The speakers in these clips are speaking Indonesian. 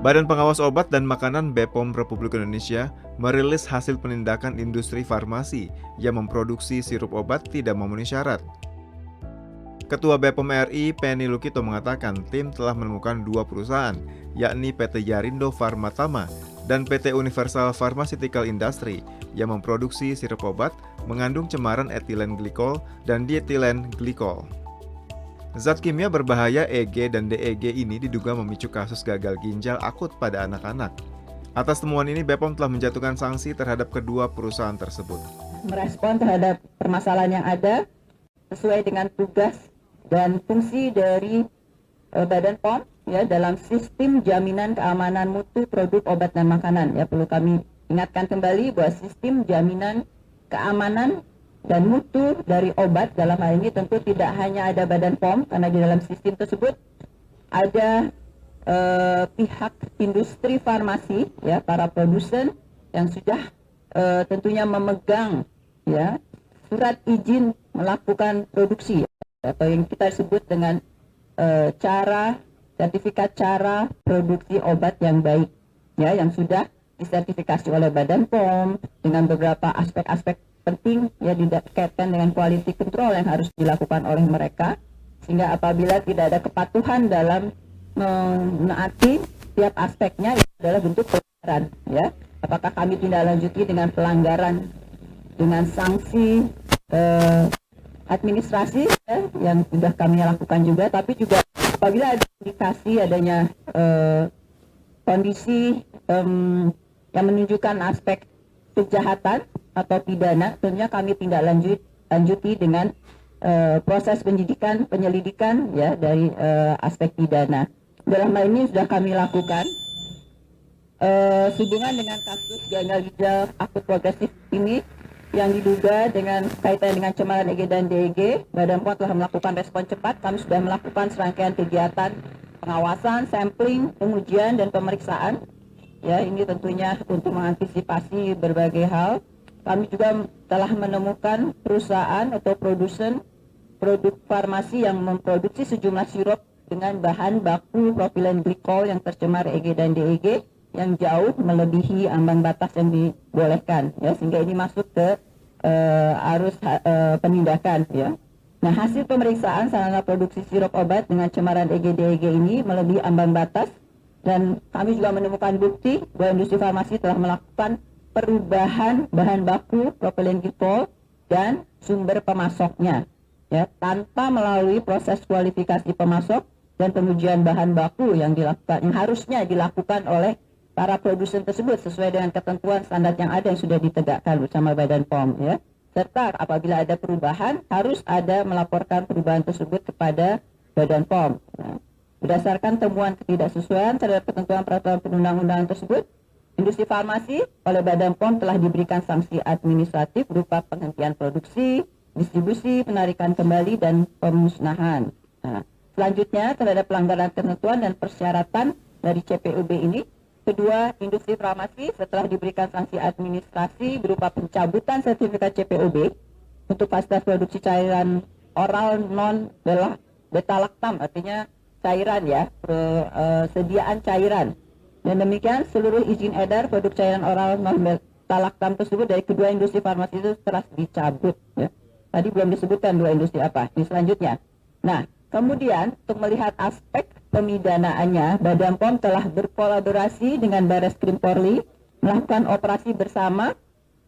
Badan Pengawas Obat dan Makanan BPOM Republik Indonesia merilis hasil penindakan industri farmasi yang memproduksi sirup obat tidak memenuhi syarat. Ketua BPOM RI, Penny Lukito mengatakan tim telah menemukan 2 perusahaan, yakni PT Yarindo Pharmatama dan PT Universal Pharmaceutical Industry yang memproduksi sirup obat mengandung cemaran etilen glikol dan dietilen glikol. Zat kimia berbahaya EG dan DEG ini diduga memicu kasus gagal ginjal akut pada anak-anak. Atas temuan ini, BPOM telah menjatuhkan sanksi terhadap kedua perusahaan tersebut. Merespon terhadap permasalahan yang ada sesuai dengan tugas dan fungsi dari Badan POM ya dalam sistem jaminan keamanan mutu produk obat dan makanan. Ya, perlu kami ingatkan kembali bahwa sistem jaminan keamanan dan mutu dari obat dalam hal ini tentu tidak hanya ada Badan POM, karena di dalam sistem tersebut ada pihak industri farmasi, ya, para produsen yang sudah tentunya memegang ya surat izin melakukan produksi, atau yang kita sebut dengan sertifikat cara produksi obat yang baik, ya, yang sudah disertifikasi oleh Badan POM dengan beberapa aspek-aspek penting ya dikaitkan dengan quality control yang harus dilakukan oleh mereka, sehingga apabila tidak ada kepatuhan dalam menaati setiap aspeknya itu adalah bentuk pelanggaran, ya. Apakah kami tindak lanjuti dengan pelanggaran dengan sanksi administrasi ya, yang sudah kami lakukan juga, tapi juga apabila ada indikasi adanya kondisi yang menunjukkan aspek kejahatan atau pidana, tentunya kami tindak lanjuti dengan proses penyelidikan ya dari aspek pidana. Dalam hal ini sudah kami lakukan sehubungan dengan kasus gagal ginjal akut progresif ini yang diduga dengan kaitan dengan cemaran EG dan DEG. Badan POM telah melakukan respon cepat. Kami sudah melakukan serangkaian kegiatan pengawasan, sampling, pengujian dan pemeriksaan. Ya, ini tentunya untuk mengantisipasi berbagai hal. Kami juga telah menemukan perusahaan atau produsen produk farmasi yang memproduksi sejumlah sirup dengan bahan baku propilen glikol yang tercemar EG dan DEG yang jauh melebihi ambang batas yang dibolehkan, ya, sehingga ini masuk ke arus penindakan, ya. Nah, hasil pemeriksaan sarana produksi sirup obat dengan cemaran EG DEG ini melebihi ambang batas, dan kami juga menemukan bukti bahwa industri farmasi telah melakukan perubahan bahan baku propilen glikol dan sumber pemasoknya, ya, tanpa melalui proses kualifikasi pemasok dan pengujian bahan baku yang harusnya dilakukan oleh para produsen tersebut sesuai dengan ketentuan standar yang ada yang sudah ditegakkan bersama Badan POM, ya. Serta apabila ada perubahan harus ada melaporkan perubahan tersebut kepada Badan POM. Nah, berdasarkan temuan ketidaksesuaian terhadap ketentuan peraturan perundang-undangan tersebut, industri farmasi oleh Badan POM telah diberikan sanksi administratif berupa penghentian produksi, distribusi, penarikan kembali, dan pemusnahan. Nah, selanjutnya terhadap pelanggaran ketentuan dan persyaratan dari CPOB ini, kedua industri farmasi setelah diberikan sanksi administrasi berupa pencabutan sertifikat CPOB untuk fasilitas produksi cairan oral non beta-lactam, artinya cairan, ya, sediaan cairan. Dan demikian seluruh izin edar produk cairan oral non beta-lactam tersebut dari kedua industri farmasi itu telah dicabut, ya. Tadi belum disebutkan dua industri apa di selanjutnya. Nah, kemudian untuk melihat aspek pemidanaannya, Badan POM telah berkolaborasi dengan Barreskrim Polri melakukan operasi bersama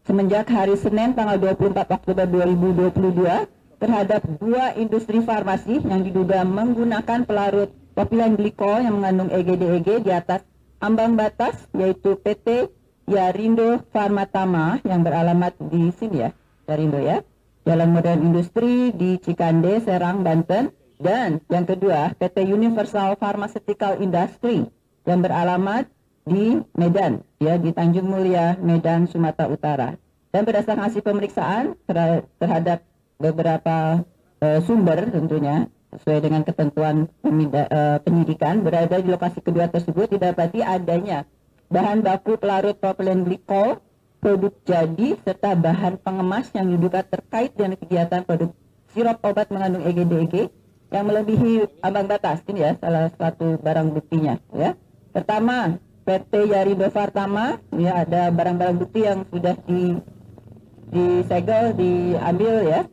semenjak hari Senin tanggal 24 Oktober 2022 terhadap dua industri farmasi yang diduga menggunakan pelarut propilen glikol yang mengandung EG/DEG di atas ambang batas, yaitu PT Yarindo Pharmatama yang beralamat di sini, ya, Yarindo, ya, Jalan Modern Industri di Cikande, Serang, Banten. Dan yang kedua, PT Universal Pharmaceutical Industry yang beralamat di Medan, ya, di Tanjung Mulia, Medan, Sumatera Utara. Dan berdasarkan hasil pemeriksaan terhadap beberapa sumber tentunya sesuai dengan ketentuan penyidikan berada di lokasi kedua tersebut didapati adanya bahan baku pelarut propilen glikol, produk jadi, serta bahan pengemas yang diduga terkait dengan kegiatan produk sirup obat mengandung EG/DEG yang melebihi ambang batas. Ini, ya, salah satu barang buktinya, ya. Pertama, PT Yarindo Fartama, ya ada barang-barang bukti yang sudah disegel, diambil ya,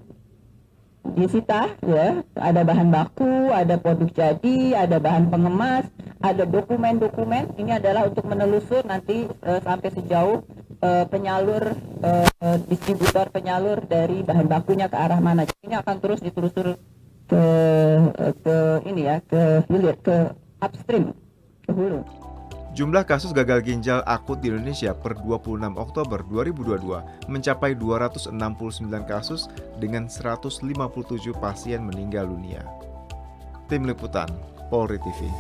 disita ya, ada bahan baku, ada produk jadi, ada bahan pengemas, ada dokumen-dokumen. Ini adalah untuk menelusur nanti sampai sejauh penyalur, distributor penyalur dari bahan bakunya ke arah mana. Ini akan terus ditelusur ke ini ya, ke hilir, ke upstream, ke hulu. Jumlah kasus gagal ginjal akut di Indonesia per 26 Oktober 2022 mencapai 269 kasus dengan 157 pasien meninggal dunia. Tim Liputan, Polri TV.